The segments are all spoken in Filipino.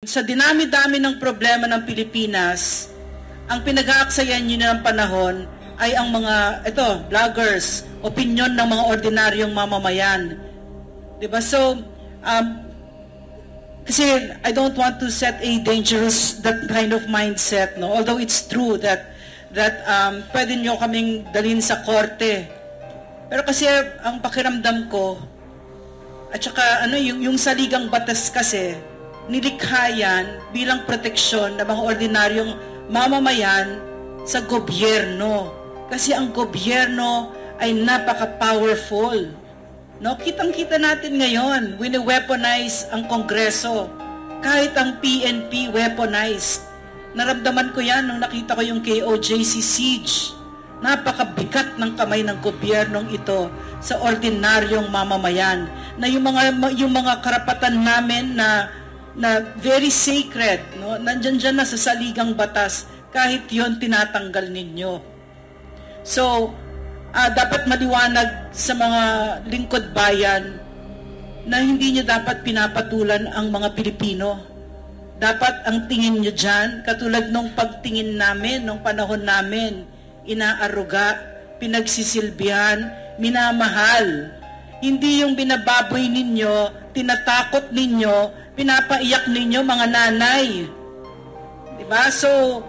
Sa dinami-dami ng problema ng Pilipinas, ang pinag-aaksayan nyo ng panahon ay ang mga, vloggers, opinion ng mga ordinaryong mamamayan. Diba? So, kasi I don't want to set a dangerous, that kind of mindset, no? Although it's true that pwede nyo kaming dalhin sa korte. Pero kasi ang pakiramdam ko, at saka yung saligang batas kasi, nilikha yan bilang proteksyon ng mga ordinaryong mamamayan sa gobyerno. Kasi ang gobyerno ay napaka-powerful. No? Kitang-kita natin ngayon, wini-weaponize ang Kongreso. Kahit ang PNP weaponized. Naramdaman ko yan nung nakita ko yung KOJC siege. Napakabigat ng kamay ng gobyernong ito sa ordinaryong mamamayan. Na yung mga karapatan namin na very sacred, no? Nandyan na sa saligang batas, kahit yon tinatanggal ninyo. So, dapat maliwanag sa mga lingkod bayan na hindi nyo dapat pinapatulan ang mga Pilipino. Dapat ang tingin nyo dyan, katulad nung pagtingin namin, nung panahon namin, inaaruga, pinagsisilbihan, minamahal. Hindi yung binababoy ninyo, tinatakot ninyo, pinapaiyak ninyo mga nanay. Diba? So,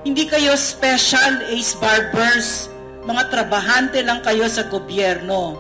hindi kayo special ace barbers. Mga trabahante lang kayo sa gobyerno.